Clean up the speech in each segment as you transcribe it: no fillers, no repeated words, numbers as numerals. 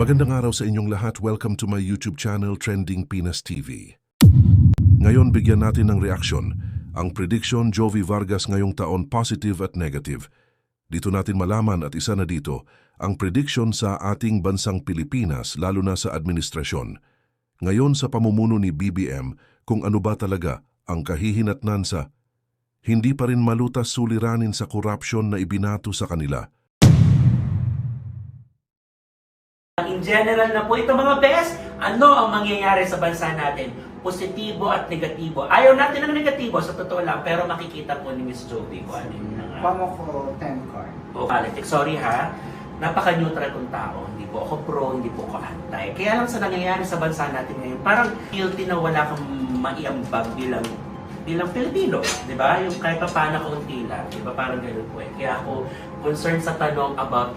Magandang araw sa inyong lahat. Welcome to my YouTube channel, Trending Pinas TV. Ngayon, bigyan natin ng reaksyon ang prediction Jovi Vargas ngayong taon, positive at negative. Dito natin malaman at isa na dito ang prediction sa ating bansang Pilipinas, lalo na sa administrasyon. Ngayon sa pamumuno ni BBM, kung ano ba talaga ang kahihinatnan sa hindi pa rin malutas suliranin sa korupsyon na ibinato sa kanila. In general na po ito mga best, ano ang mangyayari sa bansa natin? Positibo at negatibo. Ayaw natin ng negatibo sa totoo lang, pero makikita po ni Miss Jovi kung ano yung Pamo ko 10 card. politics. Sorry ha, napaka-neutral kong tao. Hindi po ako pro, hindi po ako anti. Kaya lang sa nangyayari sa bansa natin ngayon, parang guilty na wala kang maiambag bilang Pilipino, di ba? Yung kahit pa paano kaunti lang, di ba? Parang ganun po eh. Kaya ako concerned sa tanong about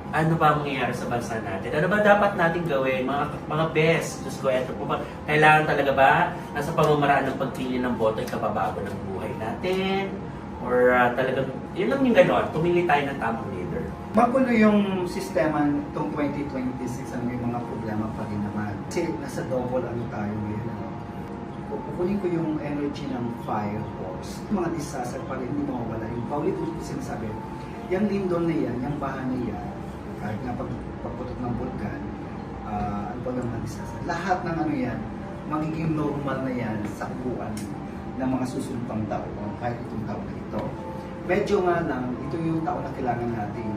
ano ba ang mangyayari sa bansa natin? Ano ba dapat natin gawin? Mga best, Diyos ko, eto po ba? Kailangan talaga ba nasa pamamaraan ng pagpili ng boto ay kapabago ng buhay natin? Or talagang, yun lang yung gano'n, tumili tayo ng tamang leader. Magulo yung sistema itong 2026 ang may mga problema pa rin naman. Kasi nasa double ano tayo ngayon. Kukunin ko yung energy ng fire force. Mga disaster pa rin, hindi mawawala. Yung paulit-ulit ko sinasabi, yung lindol na yan, yung baha na yan, kahit nga pagputok ng vulkan, ano pa naman disaster. Lahat ng ano yan, magiging normal na yan sa kubuan ng mga susunod pang taon, kahit itong taon na ito. Medyo nga lang, ito yung taon na kailangan natin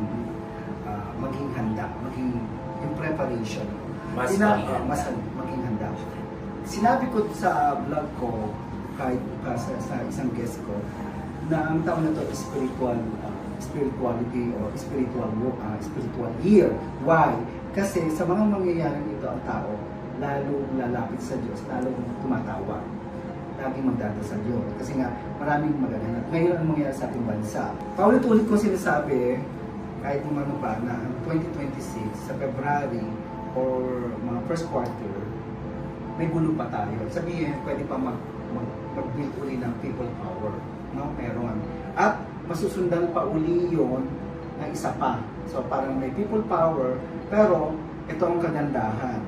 maging handa, maging yung preparation. Mas maging handa. Sinabi ko sa vlog ko, kahit sa isang guest ko, na ang taon na ito is spirituality or spiritual year. Why? Kasi sa mga mangyayari nito ang tao, lalo lalapit sa Diyos, lalo tumatawag. Laging magdadasal Diyos. Kasi nga, maraming magaganap. Ngayon ang mangyayari sa ating bansa. Paulit-ulit ko sinasabi, kahit kung ano pa, na 2026, sa February or mga first quarter, may gulo pa tayo. Sabihin, pwede pa mag-build uli ng people power. No? Meron. At masusundan pa uli yun na isa pa. So parang may people power, pero ito ang kagandahan.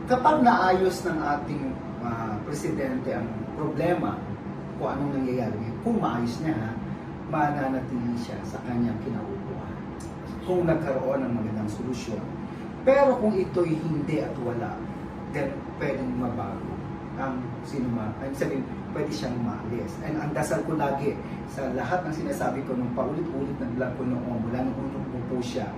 Kapag naayos ng ating presidente ang problema, kung anong nangyayari, kung maayos niya, mananatili siya sa kanyang kinaupuan. Kung nagkaroon ng magandang solusyon. Pero kung ito'y hindi at wala, then pwedeng mabago ang sinuma. Ay sabihin, pwede siyang maalis. And ang dasal ko lagi sa lahat ng sinasabi ko nung paulit-ulit na vlog ko noong mula nung unang po siya,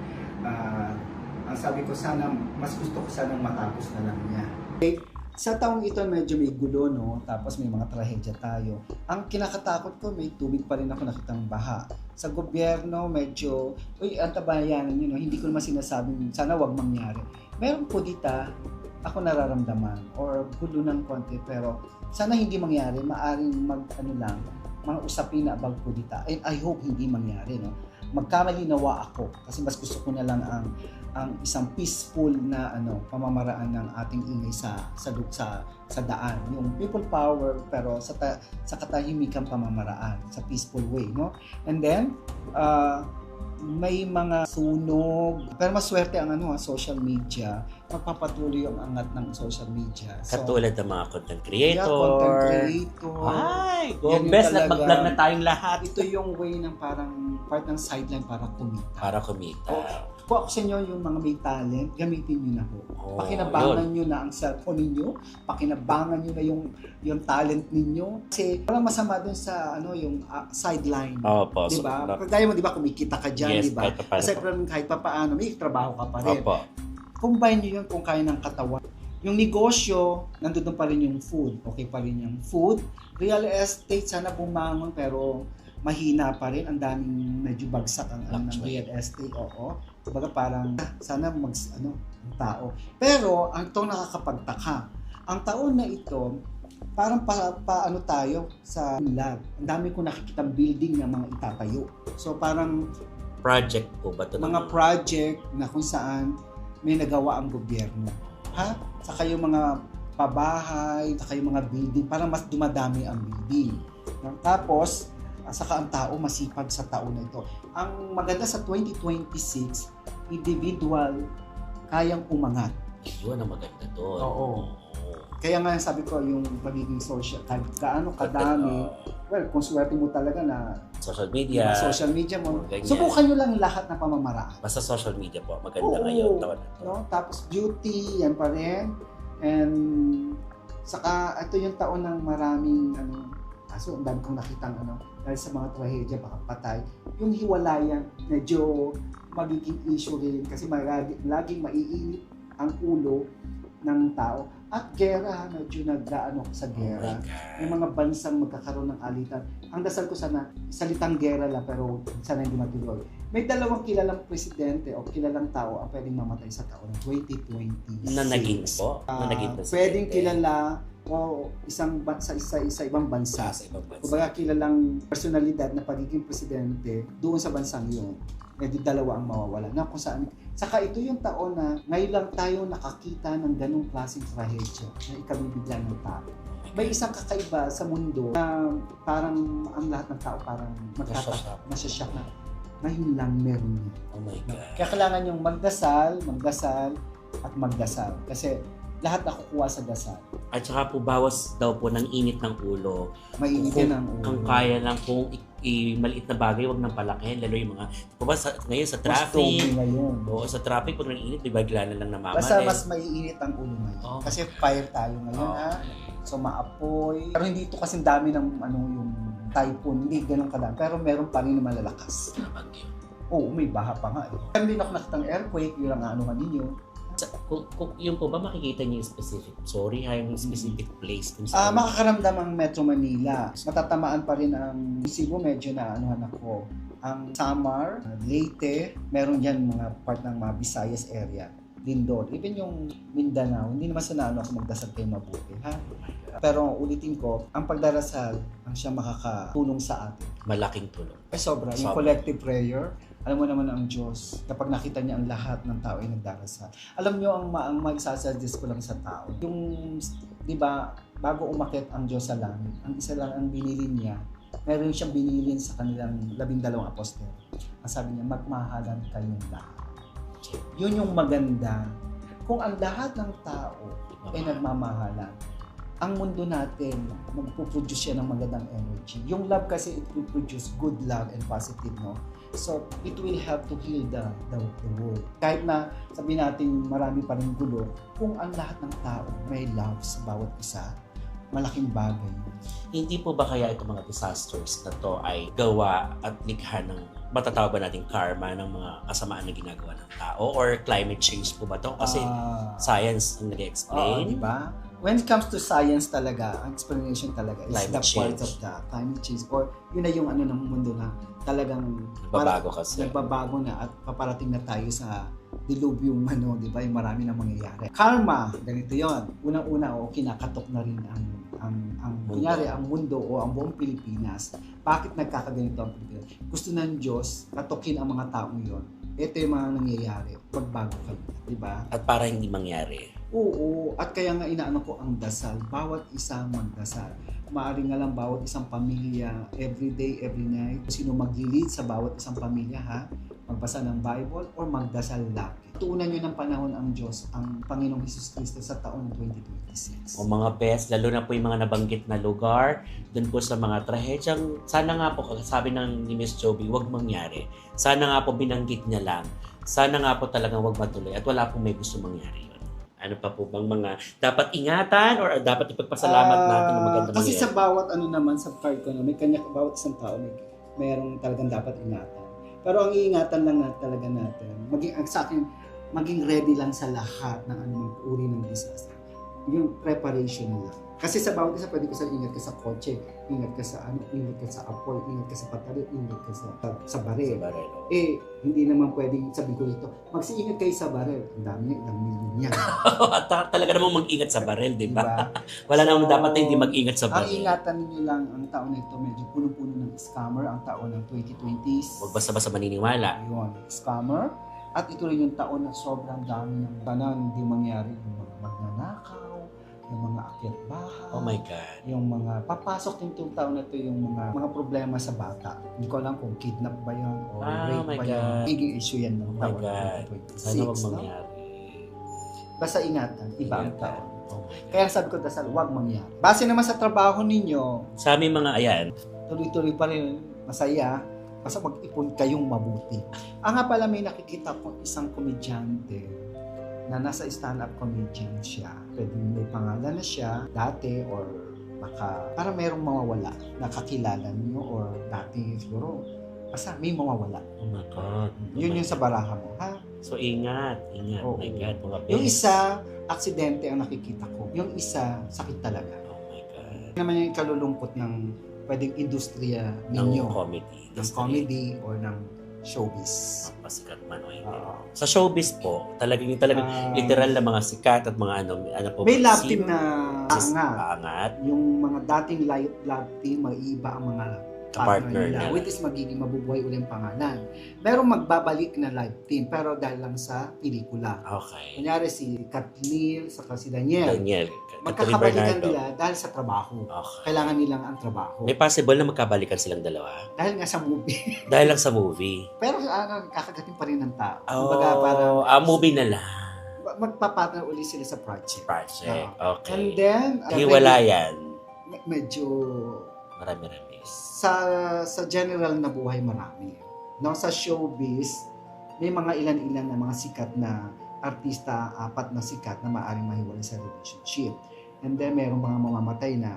ang sabi ko sana, mas gusto ko sanang matapos na lang niya. Okay. Sa taong ito medyo may gulo, no? Tapos may mga trahedya tayo. Ang kinakatakot ko, may tubig pa rin ako nakitang baha. Sa gobyerno, medyo, ang tabayanan yun, no? Hindi ko naman sinasabing sana wag mangyari. Meron po dita, ako nararamdaman, or gulo ng konti, pero sana hindi mangyari, maaring mga usapin na abang po dita. And I hope hindi mangyari, no? Magkamali nawa ako, kasi mas gusto ko na lang ang isang peaceful na pamamaraan ng ating ingay sa daan, yung people power pero sa katahimikang pamamaraan, sa peaceful way, no? And then may mga sunog, pero maswerte ang social media, magpapatuloy yung angat ng social media. So, Katulad ng mga content creator. Yeah, content creator. Ay, best na mag-vlog na tayong lahat. Ito yung way ng parang part ng sideline para kumita. Kung ako sa inyo, yung mga may talent, gamitin nyo na po. Pakinabangan nyo na ang cellphone ninyo, pakinabangan nyo na yung talent ninyo. Kasi walang masama dun sa yung sideline. Opo. Diba? Kaya mo, diba, kumikita ka dyan, Yes, diba? Kasi kahit pa paano, may trabaho ka pa rin. Opo. Combine nyo yun kung kaya ng katawan. Yung negosyo, nandun pa rin yung food. Okay pa rin yung food. Real estate, sana bumangon, pero mahina pa rin. Ang daming medyo bagsak ang real estate. Oo. Kumbaga parang sana ang tao. Pero ang ito nakakapagtaka. Ang taon na ito, parang paano tayo sa lab. Ang dami ko nakikitang building na mga itatayo. So parang Project po ba ito? Mga project na kung saan may nagawa ang gobyerno. Ha? Saka yung mga pabahay, saka yung mga building, parang mas dumadami ang building. Tapos, saka ang tao masipag sa taon na ito. Ang maganda sa 2026, individual kayang umangat. Yun ang maganda doon. Oo. Kaya nga sabi ko, yung pagiging social, kahit gaano kadami, well, kung swerte mo talaga na Social yung media. social media mo, ganyan. subukan nyo lang lahat na pamamaraan. Basta social media po. Maganda Oo. ngayon. Taon na to. No? Tapos beauty, yan pa rin. And saka ito yung taon ng maraming kaso ang dami kong nakitang dahil sa mga trahedya, baka patay. Yung hiwalayan, medyo magiging issue rin kasi laging maiinit ang ulo ng tao. At gera, medyo nag-aano sa gera. May mga bansang magkakaroon ng alitan. Ang dasal ko sana, salitang gera lang pero sana hindi matuloy. May dalawang kilalang presidente o kilalang tao ang pwedeng mamatay sa taon ng 2026. Na naging po? Na naging presidente? Pwedeng kilala o isang sa ibang bansa. Sa ibang bansa. Kumbaga kilalang personalidad na pagiging presidente doon sa bansang yun. Medyo dalawa ang mawawala. Na kung saan. Saka ito yung taon na ngayon lang tayo nakakita ng ganong klaseng trahedya na ikabibigyan ng tao. May isang kakaiba sa mundo na parang ang lahat ng tao parang masyasyak na ngayon lang meron niya. Oh my God. Kaya kailangan yung magdasal at magdasal. Kasi lahat nakukuha sa dasal. At saka po bawas daw po ng init ng ulo. Mainit yan ang ulo. Kung kaya lang kung maliit na bagay, wag nang palakihin. Lalo yung mga, ngayon sa traffic. Ngayon. Oo, sa traffic, pag nang init, bigla na lang namamatay. Basta mas maiinit ang ulo ngayon. Oh. Kasi fire tayo ngayon So maapoy. Pero hindi ito kasing dami ng yung typhoon. Hindi ganun kadami. Pero meron pa rin na malalakas. Oo, may baha pa nga eh. Kaya hindi ako nakitang earthquake, yun ang anuhan ninyo. Kung yung po ba makikita niyo yung specific, yung specific place kung saan? Makakaramdam ang Metro Manila. Matatamaan pa rin ang Cebu, medyo na anuhan ako. Ang Samar, Leyte, meron dyan mga part ng mga Visayas area. Lindol, even yung Mindanao, hindi naman sana ako magdasal kayo mabuti, ha? Pero ulitin ko, ang pagdarasal ang siya makakatulong sa atin. Malaking tulong. Sobra. Yung collective prayer, alam mo naman ang Diyos, kapag nakita niya ang lahat ng tao ay nagdarasal. Alam niyo, ang magsasuggest ko lang sa tao, yung, di ba, bago umakyat ang Diyos sa langit, ang isa lang ang binilin niya, meron siyang binilin sa kanilang 12 apostol. Ang sabi niya, magmahalan kayong lahat. Yun yung maganda. Kung ang lahat ng tao ay nagmamahalan, ang mundo natin, magpuproduce siya ng magandang energy. Yung love kasi, it will produce good love and positive, no? So, it will help to heal the world. Kahit na sabihin natin marami pa rin gulo, kung ang lahat ng tao may love sa bawat isa, malaking bagay. Hindi po ba kaya itong mga disasters na to ay gawa at likha ng matatawag ba natin karma ng mga kasamaan na ginagawa ng tao or climate change po ba to? Kasi science ang nag-explain. Di ba? When it comes to science talaga, ang explanation talaga is Climate the part change. of the climate change or yun na yung ng mundo na talagang Nagbabago kasi. Nagbabago na at paparating na tayo sa dilubyong di ba? Yung marami na mangyayari. Karma, ganito yon. Unang-una kinakatok na rin ang kunyari ang mundo o ang buong Pilipinas. Bakit nagkakaganito ang Pilipinas? Gusto ng Diyos katokin ang mga taong yon. Ito yung mga nangyayari. Magbago kayo, di ba? At para hindi mangyari. Oo, at kaya nga inaano ko ang dasal. Bawat isa magdasal. Maaari nga lang bawat isang pamilya, every day, every night. Sino mag-lead sa bawat isang pamilya, ha? Magbasa ng Bible or magdasal lagi. Tuunan nyo ng panahon ang Diyos, ang Panginoong Hesus Kristo sa taong 2026. O mga best, lalo na po yung mga nabanggit na lugar, dun po sa mga trahedyang, sana nga po, sabi ng ni Miss Joby, wag mangyari. Sana nga po binanggit niya lang. Sana nga po talagang wag matuloy at wala pong may gusto mangyari yun. Ano pa po bang mga dapat ingatan or dapat ipagpasalamat natin ng magandang Kasi mangyari? sa bawat naman sa part ko na may kanya bawat isang tao mayroong talagang dapat ingatan. Pero ang iingatan lang talaga natin, sa akin, maging ready lang sa lahat ng anumang uri ng disaster. Yung preparation lang. Kasi sa bawat isa, pwede ko ingat ka sa kotse, ingat ka sa ingat ka sa apoy, ingat ka sa patari, ingat ka sa baril. Hindi naman pwedeng sabihin ko dito, mag-iingat kayo sa baril. Ang dami, ilang milyon yan. At talaga namang mag-ingat sa baril, di ba? Wala namang dapat na hindi mag-ingat sa Ang baril. ingatan ninyo lang, ang taon na ito, medyo puno-puno ng scammer, ang taon ng 2020s. Huwag basta-basta maniniwala. Yun, scammer. At ito rin yung taon na sobrang dami ng tanan, hindi mangyari yung mga magnanakaw, yung mga akyat bahay. Oh my God. Yung mga papasok din itong taon na ito yung mga problema sa bata. Hindi ko alam kung kidnap ba yun o rape my ba yun. God. Biging issue yan ng Oh my taon God. ng 2026. Sana huwag no? mangyari. Basta ingatan, iba ang Ingatan. taon. Kaya sabi ko, dasal, huwag mangyari. Base naman sa trabaho ninyo, Sa aming mga ayan, tuloy-tuloy pa rin, masaya, basta mag-ipon kayong mabuti. Nga pala may nakikita ko isang komedyante na nasa stand-up comedian siya. Pwede may pangalan na siya dati or baka para merong mawawala na kakilala niyo or dati siguro basta may mawawala. oh my God. Yun yung sa baraha mo, ha? So, ingat. Oo. Oh my God, mga best. Yung isa, aksidente ang nakikita ko. Yung isa, sakit talaga. Oh my God. Yun naman yung kalulungkot ng pwedeng industriya Ng ninyo. comedy. Ng comedy or ng showbiz. Pasikat man o hindi. Oo. Sa showbiz po, talagang literal na mga sikat at mga ano po. May mga love sino- team na aangat. Aangat. Yung mga dating love team, mag-iiba ang mga Partner nila. Which is magiging mabubuhay ulit ang pangalan. Merong magbabalik na live team pero dahil lang sa pelikula. Okay. Kunyari si Kathleen saka si Daniel. Daniel. Magkakabalikan Bernardo. nila dahil sa trabaho. Okay. Kailangan nilang ang trabaho. May possible na magkabalikan silang dalawa? Dahil nga sa movie. Dahil lang sa movie. Pero kakagating pa rin ng tao. Oh, Kumbaga parang movie na lang. magpapartner ulit sila sa project. Project. And Okay. then, Hiwalayan. medyo Marami-rami. sa general na buhay marami. No, sa showbiz, may mga ilan-ilan na mga sikat na artista, 4 na sikat na maaaring mahiwalay sa relationship. And then merong mga mamamatay na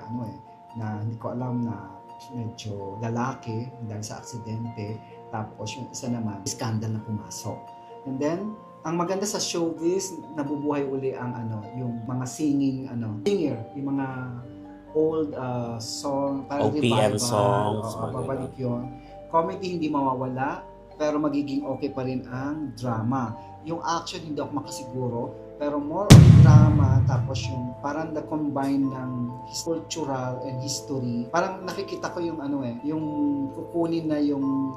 na hindi ko alam na medyo lalaki dahil sa aksidente. Tapos yung isa naman, scandal na pumasok. And then ang maganda sa showbiz, nabubuhay uli ang yung mga singer, yung mga old song, parang OPM revival, songs, mga babalik yun. Comedy hindi mawawala, pero magiging okay pa rin ang drama. Yung action hindi ako makasiguro, pero more on drama, tapos yung parang na-combine ng cultural and history. Parang nakikita ko yung yung kukunin na yung,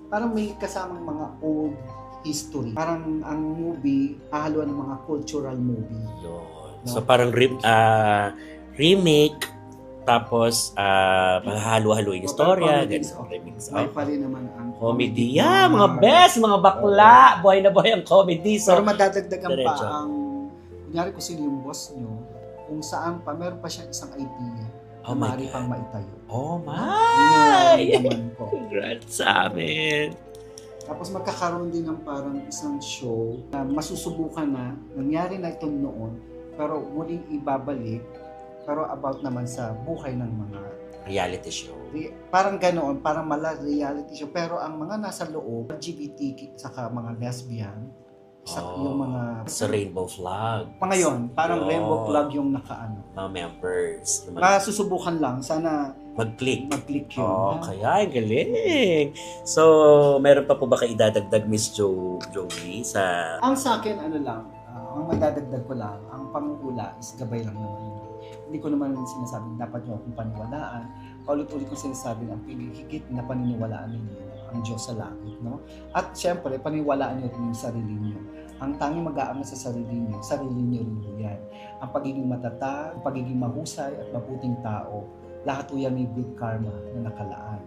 parang may kasamang mga old history. Parang ang movie, hahaluan ng mga cultural movie. Yun. No? So parang remake, tapos halo-haloing istorya, comedy, ganun. Remix. May pa rin naman ang Comedy. Yeah, mga best, mga bakla. Buhay na buhay ang comedy. So, Pero madadagdagan pa diretso. ang, kunyari kung sino yung boss nyo, kung saan pa, meron pa siyang isang idea Oh na my maaari God. pang maitayo. Oh Yun my! yung naman ko. Congrats sa amin. Tapos magkakaroon din ng parang isang show na masusubukan na, nangyari na ito noon, pero muling ibabalik, pero about naman sa buhay ng mga Reality show. parang ganoon, parang reality show, pero ang mga nasa loob, LGBT, saka mga lesbian, yung mga Sa Rainbow Flag. mga yon, parang Oh. rainbow flag yung nakaano. Mga members. Masusubukan lang, sana Mag-click. mag-click yun. Oh, ha? kaya ang galing. So, meron pa po ba kayo idadagdag, Miss Joey, sa... Ang sa akin, ang madadagdag ko lang, ang pangungula is gabay lang naman yun. Hindi ko naman sinasabing dapat nyo akong paniwalaan. Paulit-ulit ko sinasabi ang pinihigit na paniniwalaan ninyo ang Diyos sa langit, no? At syempre, paniwalaan nyo rin yung sarili nyo. Ang tanging mag-aangat sa sarili nyo rin yan. Ang pagiging matatag, ang pagiging mahusay at mabuting tao, lahat po yan may good karma na nakalaan.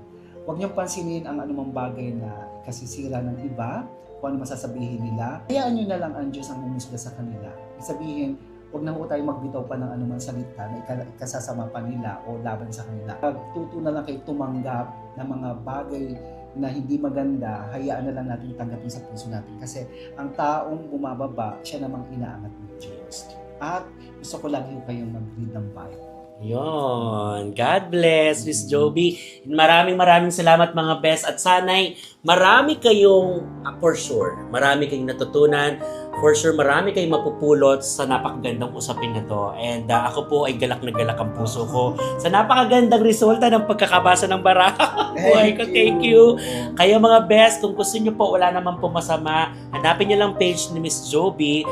Huwag niyong pansinin ang anumang bagay na kasisira ng iba, kung ano masasabihin nila. Hayaan nyo na lang ang Diyos ang umusga sa kanila. Sabihin, huwag na po tayo magbitaw pa ng anumang salita na ikasasama pa nila o laban sa kanila. Pagtuto na lang kayo tumanggap ng mga bagay na hindi maganda, hayaan na lang natin tanggapin sa puso natin. Kasi ang taong bumababa, siya namang inaangat ng Diyos. At gusto ko lagi kayong mag-read ng Bible. Yon. God bless, Miss Joby. Maraming salamat mga best. At sana'y marami kayong, for sure, marami kayong natutunan. For sure, marami kayong mapupulot sa napakagandang usapin na to. And ako po ay galak na galak ang puso ko sa napakagandang resulta ng pagkakabasa ng baraha. Buhay ko, thank you. Kayo mga best, kung gusto nyo po, wala naman po masama, hanapin nyo lang page ni Miss Joby,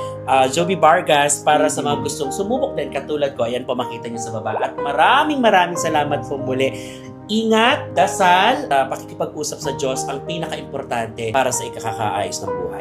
Joby Vargas, para sa mga gustong sumubok din katulad ko. Ayan po, makita nyo sa baba. At maraming salamat po muli. Ingat, dasal, pakikipag-usap sa Diyos ang pinaka-importante para sa ikakakaayos ng buhay.